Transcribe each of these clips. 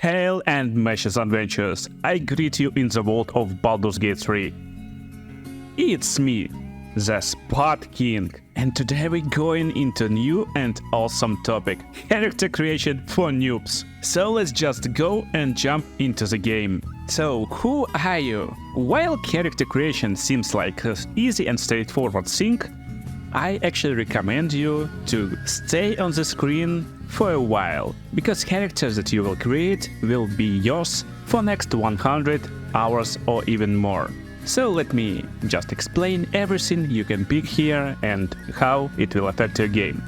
Hail and Meshes Adventures! I greet you in the world of Baldur's Gate 3. It's me, the Spot King, and today we're going into a new and awesome topic, character creation for noobs. So let's just go and jump into the game. So who are you? While character creation seems like an easy and straightforward thing, I actually recommend you to stay on the screen for a while, because characters that you will create will be yours for next 100 hours or even more. So let me just explain everything you can pick here and how it will affect your game.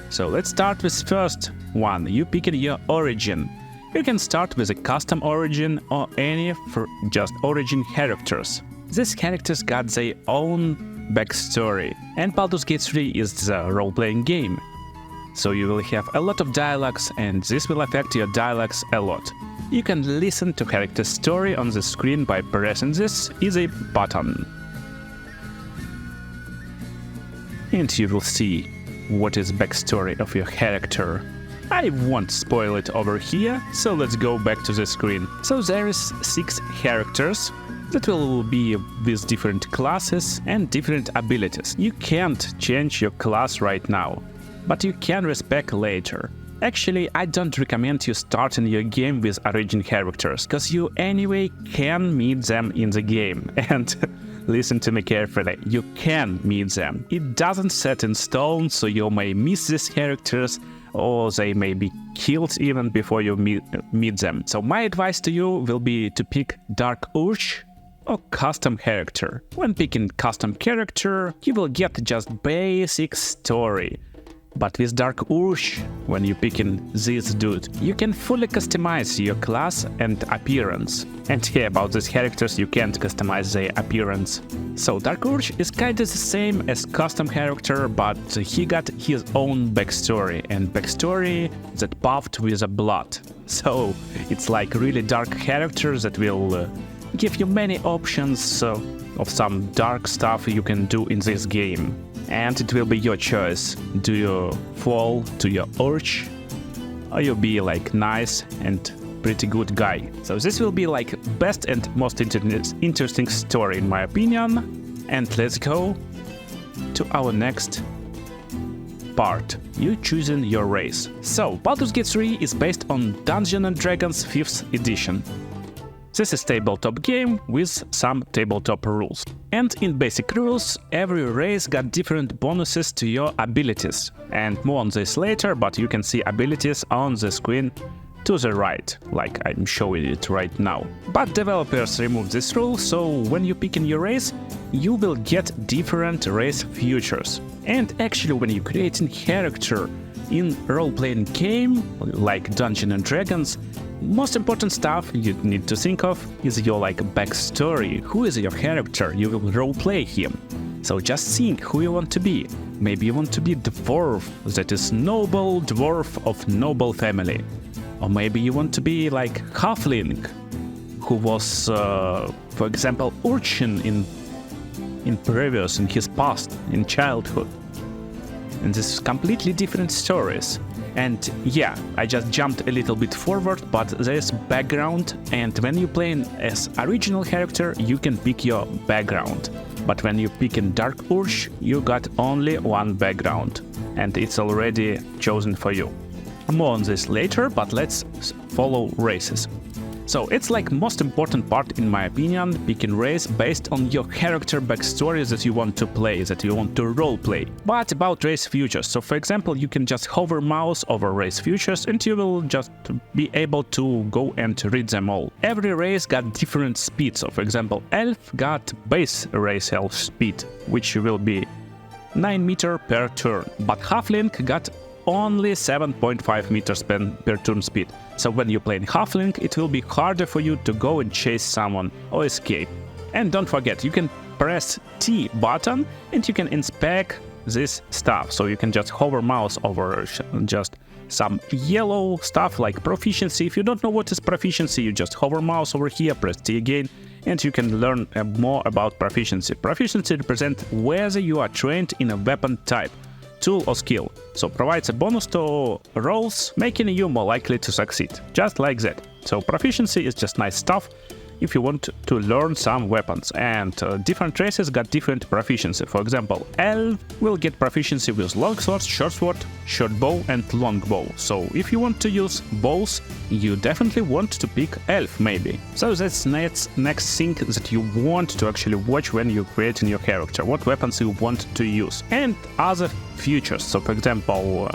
So let's start with first one, you picking your origin. You can start with a custom origin or any for just origin characters. These characters got their own backstory, and Baldur's Gate 3 is the role-playing game. So you will have a lot of dialogues, and this will affect your dialogues a lot. You can listen to character's story on the screen by pressing this easy button. And you will see what is backstory of your character. I won't spoil it over here, so let's go back to the screen. So there is 6 characters that will be with different classes and different abilities. You can't change your class right now, but you can respec later. Actually, I don't recommend you starting your game with origin characters, cause you anyway can meet them in the game. And listen to me carefully, you can meet them. It doesn't set in stone, so you may miss these characters, or they may be killed even before you meet them. So my advice to you will be to pick Dark Urge or custom character. When picking custom character, you will get just basic story. But with Dark Urge, when you're picking this dude, you can fully customize your class and appearance. And here about these characters, you can't customize their appearance. So Dark Urge is kinda the same as custom character, but he got his own backstory, and backstory that buffed with a blood. So it's like really dark characters that will give you many options of some dark stuff you can do in this game. And it will be your choice. Do you fall to your urge, or you be like nice and pretty good guy? So this will be like best and most interesting story in my opinion. And let's go to our next part. You choosing your race. So Baldur's Gate 3 is based on Dungeons & Dragons 5th edition. This is tabletop game with some tabletop rules. And in basic rules, every race got different bonuses to your abilities. And more on this later, but you can see abilities on the screen to the right, like I'm showing it right now. But developers removed this rule, so when you pick in your race, you will get different race features. And actually when you're creating character in role-playing game, like Dungeons & Dragons, most important stuff you need to think of is your backstory. Who is your character? You will roleplay him. So just think who you want to be. Maybe you want to be dwarf that is noble dwarf of noble family. Or maybe you want to be like halfling who was, for example, urchin in his past, in childhood. And this is completely different stories. And yeah, I just jumped a little bit forward, but there's background, and when you're playing as original character, you can pick your background. But when you pick in Dark Urge, you got only one background, and it's already chosen for you. More on this later, but let's follow races. So it's like most important part in my opinion, picking race based on your character backstory that you want to play, that you want to role play. But about race features, so for example, you can just hover mouse over race features and you will just be able to go and read them all. Every race got different speed, so for example, elf got base race elf speed, which will be 9 meters per turn, but halfling got only 7.5 meters per turn speed. So when you play in halfling, it will be harder for you to go and chase someone or escape. And don't forget, you can press T button and you can inspect this stuff. So you can just hover mouse over just some yellow stuff like proficiency. If you don't know what is proficiency, you just hover mouse over here, press T again, and you can learn more about proficiency. Proficiency represents whether you are trained in a weapon type, tool or skill, so provides a bonus to rolls, making you more likely to succeed, just like that. So proficiency is just nice stuff if you want to learn some weapons, and different races got different proficiency. For example, elf will get proficiency with longsword, short bow and long bow. So if you want to use bows, you definitely want to pick elf maybe. So that's next thing that you want to actually watch when you're creating your character, what weapons you want to use, and other features. So for example,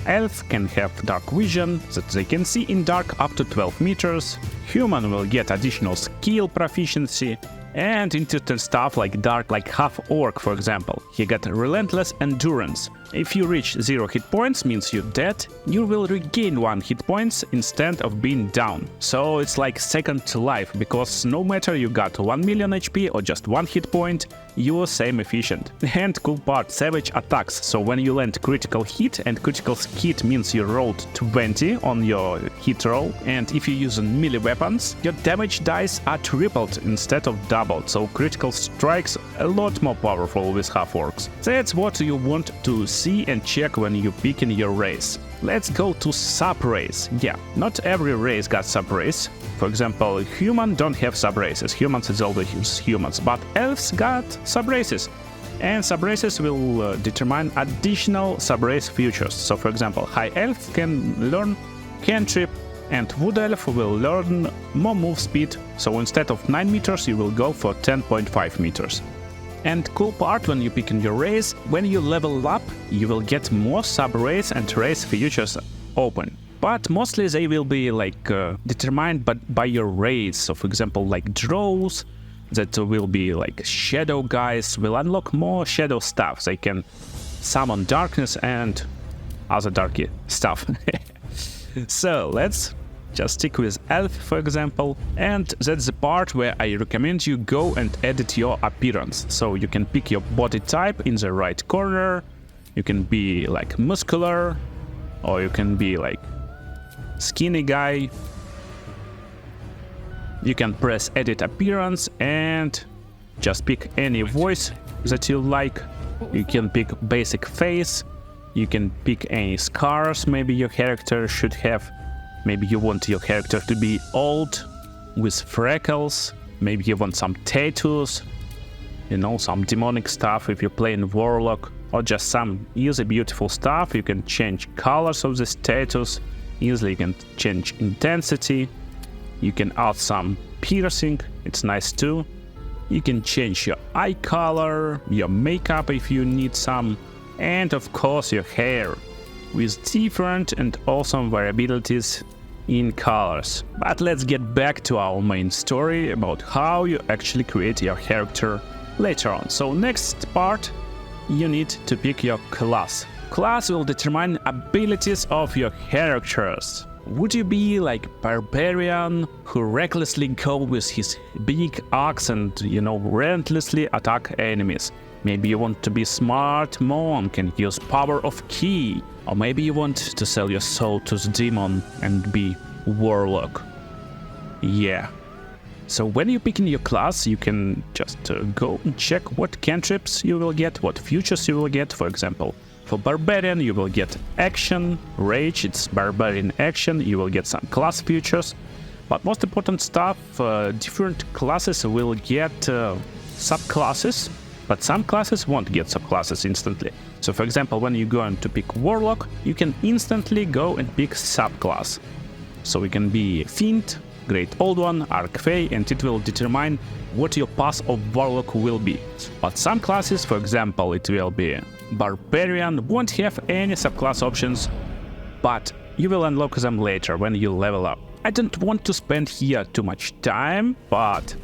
elf can have dark vision, that they can see in dark up to 12 meters. Human will get additional skill proficiency, and interesting stuff like dark, like half orc for example. He got relentless endurance. If you reach 0 hit points, means you're dead, you will regain 1 hit points instead of being down. So it's like second life, because no matter you got 1 million HP or just 1 hit point, you are same efficient. And cool part, savage attacks. So when you land critical hit, and critical hit means you rolled 20 on your hit roll, and if you use melee weapons, your damage dice are tripled instead of doubled. So critical strikes a lot more powerful with half orcs. That's what you want to see and check when you picking your race. Let's go to sub-race. Yeah, not every race got sub-race. For example, human don't have sub-races. Humans is always humans, but elves got sub-races. And sub-races will determine additional sub-race features. So for example, high elf can learn cantrip, and wood elf will learn more move speed. So instead of 9 meters, you will go for 10.5 meters. And cool part when you pick in your race, when you level up, you will get more sub-race and race features open. But mostly they will be like determined by your race. So for example, like drows, that will be like shadow guys, will unlock more shadow stuff. They can summon darkness and other darky stuff. So let's just stick with elf for example, and that's the part where I recommend you go and edit your appearance. So you can pick your body type in the right corner, you can be like muscular, or you can be like skinny guy. You can press edit appearance and just pick any voice that you like. You can pick basic face, you can pick any scars maybe your character should have. Maybe you want your character to be old, with freckles, maybe you want some tattoos, you know, some demonic stuff if you're playing Warlock, or just some easy beautiful stuff. You can change colors of these tattoos, easily you can change intensity, you can add some piercing, it's nice too. You can change your eye color, your makeup if you need some, and of course your hair, with different and awesome variabilities in colors. But let's get back to our main story about how you actually create your character later on. So next part, you need to pick your class. Class will determine abilities of your characters. Would you be like barbarian who recklessly go with his big axe and, you know, relentlessly attack enemies? Maybe you want to be smart monk and use power of key. Or maybe you want to sell your soul to the demon and be warlock. Yeah. So when you're picking your class, you can just go and check what cantrips you will get, what features you will get. For example, for barbarian you will get action, rage, it's barbarian action, you will get some class features. But most important stuff, different classes will get subclasses. But some classes won't get subclasses instantly. So for example, when you're going to pick Warlock, you can instantly go and pick subclass. So we can be Fiend, Great Old One, Archfey, and it will determine what your path of Warlock will be. But some classes, for example, it will be Barbarian, won't have any subclass options, but you will unlock them later when you level up. I don't want to spend here too much time, but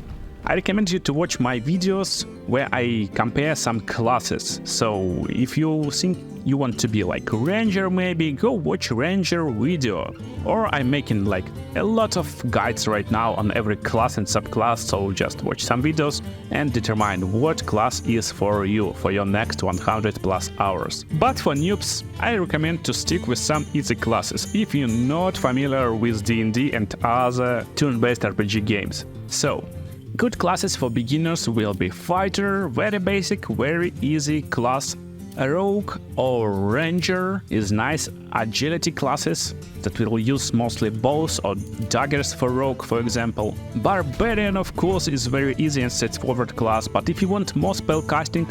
I recommend you to watch my videos where I compare some classes. So if you think you want to be like Ranger, maybe go watch Ranger video. Or I'm making like a lot of guides right now on every class and subclass, so just watch some videos and determine what class is for you for your next 100 plus hours. But for noobs, I recommend to stick with some easy classes if you're not familiar with D&D and other turn-based RPG games. So good classes for beginners will be Fighter, very basic, very easy class. A Rogue or Ranger is nice agility classes that will use mostly bows or daggers for Rogue, for example. Barbarian, of course, is very easy and straightforward class, but if you want more spellcasting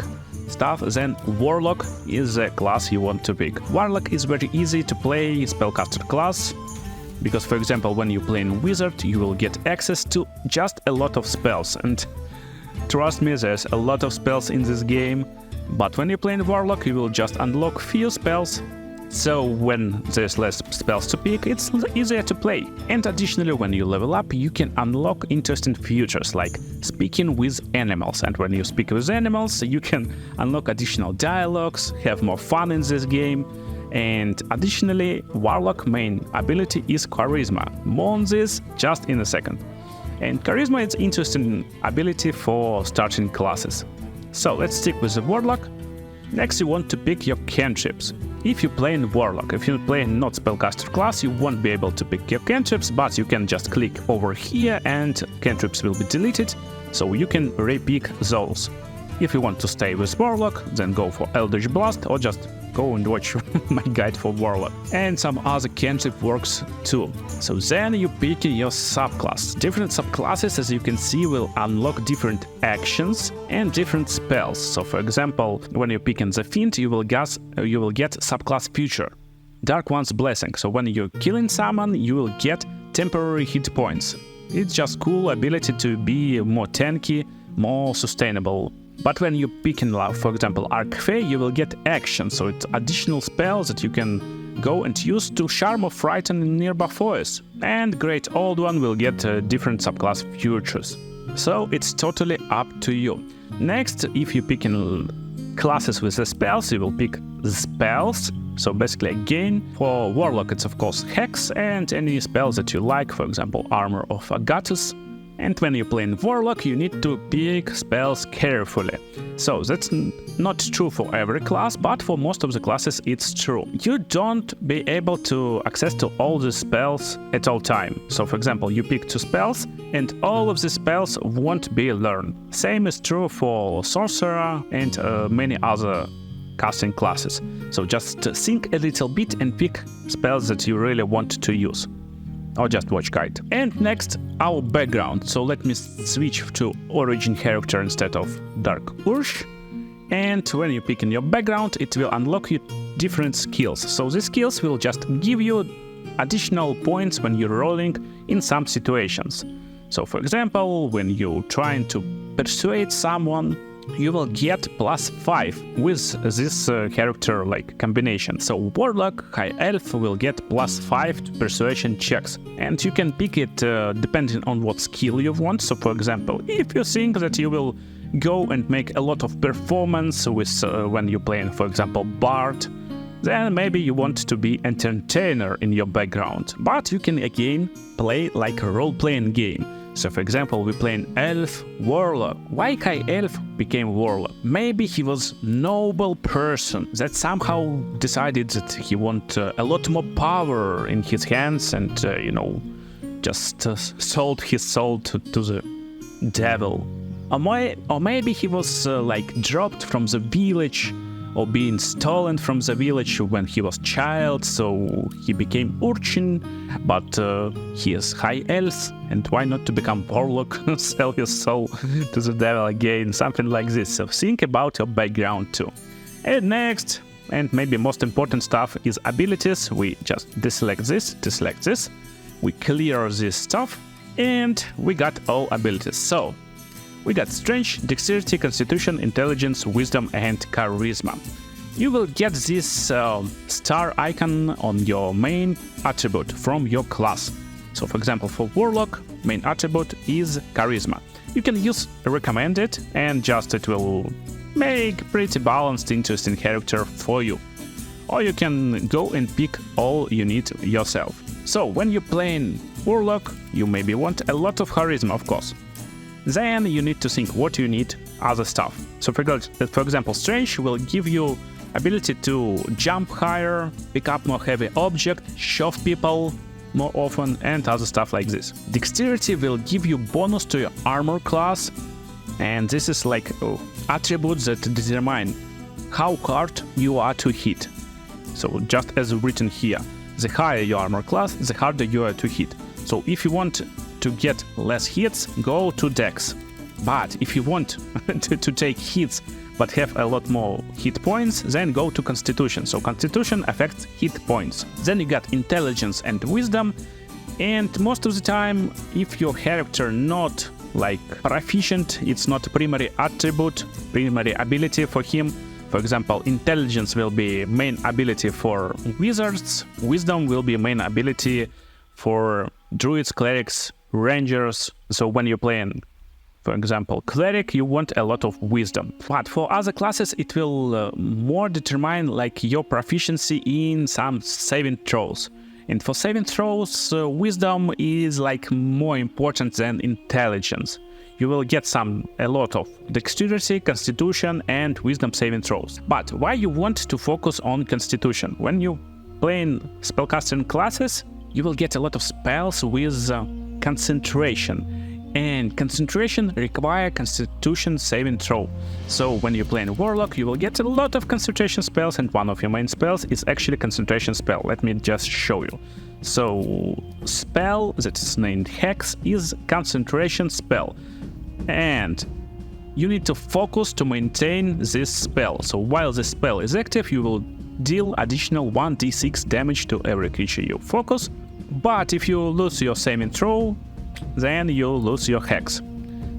stuff, then Warlock is a class you want to pick. Warlock is very easy to play spellcaster class, because for example when you play in Wizard you will get access to just a lot of spells, and trust me, there's a lot of spells in this game, but when you play in Warlock you will just unlock few spells, so when there's less spells to pick it's easier to play. And additionally, when you level up you can unlock interesting features like speaking with animals, and when you speak with animals you can unlock additional dialogues, have more fun in this game. And additionally, Warlock main ability is Charisma. More on this just in a second. And Charisma is interesting ability for starting classes. So let's stick with the Warlock. Next you want to pick your cantrips. If you play in Warlock, if you play not spellcaster class, you won't be able to pick your cantrips, but you can just click over here and cantrips will be deleted, so you can repick those. If you want to stay with Warlock, then go for Eldritch Blast or just go and watch my guide for Warlock. And some other cantrip works too. So then you pick your subclass. Different subclasses, as you can see, will unlock different actions and different spells. So for example, when you pick in the Fiend, you will get subclass feature, Dark One's Blessing. So when you're killing someone, you will get temporary hit points. It's just cool ability to be more tanky, more sustainable. But when you pick in, for example, Archfey, you will get action, so it's additional spells that you can go and use to charm or frighten nearby foes. And Great Old One will get different subclass features. So it's totally up to you. Next, if you pick in classes with the spells, you will pick the spells. So basically again, for Warlock it's of course Hex and any spells that you like, for example Armor of Agathis. And when you play in Warlock, you need to pick spells carefully. So that's not true for every class, but for most of the classes it's true. You don't be able to access to all the spells at all time. So for example, you pick 2 spells and all of the spells won't be learned. Same is true for Sorcerer and many other casting classes. So just think a little bit and pick spells that you really want to use. Or just watch guide. And next, our background. So let me switch to origin character instead of Dark Ursh. And when you pick in your background, it will unlock you different skills. So these skills will just give you additional points when you're rolling in some situations. So for example, when you're trying to persuade someone, you will get +5 with this character like combination. So Warlock, High Elf will get +5 to persuasion checks, and you can pick it depending on what skill you want. So for example, if you think that you will go and make a lot of performance with when you're playing, for example, Bard, then maybe you want to be entertainer in your background, but you can again play like a role-playing game. So for example, we playing Elf Warlock. Why High Elf became Warlock? Maybe he was noble person that somehow decided that he want a lot more power in his hands and, just sold his soul to the devil. Or maybe he was dropped from the village or being stolen from the village when he was child, so he became urchin, but he is high elf, and why not to become Warlock, sell his soul to the devil again, something like this. So think about your background too. And next, and maybe most important stuff, is abilities. We just deselect this, we clear this stuff, and we got all abilities. So we got Strength, Dexterity, Constitution, Intelligence, Wisdom, and Charisma. You will get this star icon on your main attribute from your class. So for example, for Warlock, main attribute is Charisma. You can use Recommended, and just it will make pretty balanced, interesting character for you. Or you can go and pick all you need yourself. So when you're playing Warlock, you maybe want a lot of Charisma, of course. Then you need to think what you need other stuff. So for example, Strength will give you ability to jump higher, pick up more heavy object, shove people more often, and other stuff like this. Dexterity will give you bonus to your armor class, and this is like attributes that determine how hard you are to hit. So just as written here, the higher your armor class, the harder you are to hit. So if you want to get less hits, go to Dex. But if you want to take hits but have a lot more hit points, then go to Constitution. So Constitution affects hit points. Then you got Intelligence and Wisdom. And most of the time, if your character not like proficient, it's not a primary attribute, primary ability for him. For example, Intelligence will be main ability for Wizards, Wisdom will be main ability for Druids, Clerics, Rangers. So when you're playing, for example, Cleric, you want a lot of Wisdom. But for other classes, it will more determine like your proficiency in some saving throws. And for saving throws, Wisdom is like more important than Intelligence. You will get a lot of Dexterity, Constitution, and Wisdom saving throws. But why you want to focus on Constitution? When you playing spellcasting classes, you will get a lot of spells with concentration. And concentration require Constitution saving throw. So when you're playing Warlock, you will get a lot of concentration spells, and one of your main spells is actually concentration spell. Let me just show you. So spell that is named Hex is concentration spell. And you need to focus to maintain this spell. So while the spell is active, you will deal additional 1d6 damage to every creature you focus. But if you lose your saving throw, then you lose your Hex.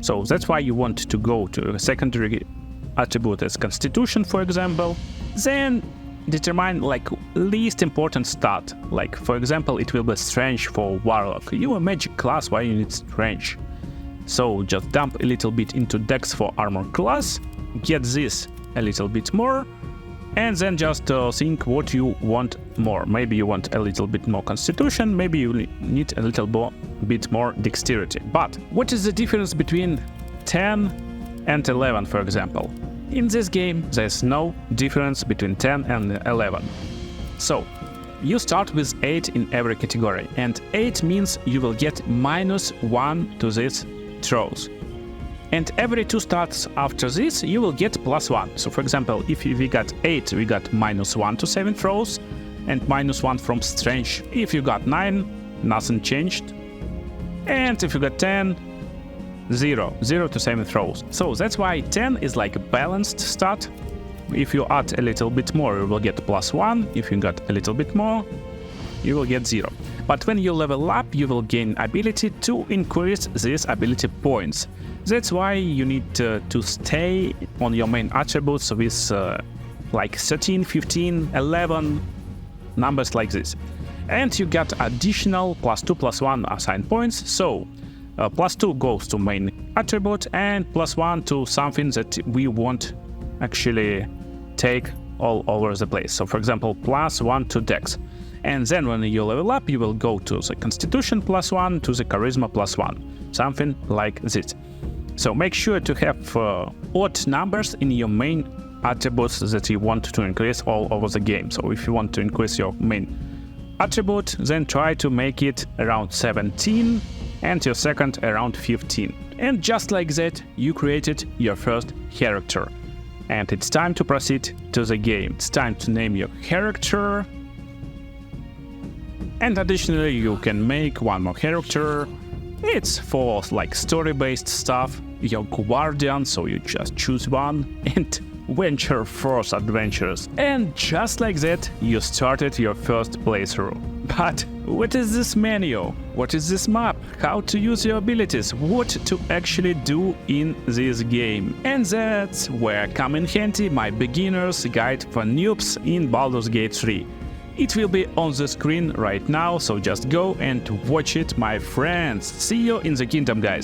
So that's why you want to go to a secondary attribute as Constitution, for example. Then determine like least important stat. Like for example, it will be Strength for Warlock. You're a magic class, why you need Strength? So just dump a little bit into Dex for armor class, get this a little bit more, and then just think what you want more. Maybe you want a little bit more Constitution, maybe you need a little bit more Dexterity. But what is the difference between 10 and 11, for example? In this game, there's no difference between 10 and 11. So you start with 8 in every category, and 8 means you will get -1 to these throws. And every 2 starts after this, you will get +1. So for example, if we got 8, we got -1 to saving throws, and -1 from Strength. If you got 9, nothing changed. And if you got 10, 0 to saving throws. So that's why 10 is like a balanced stat. If you add a little bit more, you will get +1. If you got a little bit more, you will get 0. But when you level up, you will gain ability to increase these ability points. That's why you need to stay on your main attributes with like 13, 15, 11, numbers like this. And you got additional +2, +1 assigned points. So +2 goes to main attribute, and +1 to something that we won't actually take all over the place. So for example, +1 to Dex. And then when you level up, you will go to the Constitution +1 to the Charisma +1. Something like this. So make sure to have odd numbers in your main attributes that you want to increase all over the game. So if you want to increase your main attribute, then try to make it around 17 and your second around 15. And just like that, you created your first character. And it's time to proceed to the game. It's time to name your character. And additionally, you can make one more character. It's for like story-based stuff, your guardian, so you just choose one, and venture forth adventures. And just like that, you started your first playthrough. But what is this menu? What is this map? How to use your abilities? What to actually do in this game? And that's where come in handy my beginner's guide for noobs in Baldur's Gate 3. It will be on the screen right now, so just go and watch it, my friends. See you in the kingdom, guys.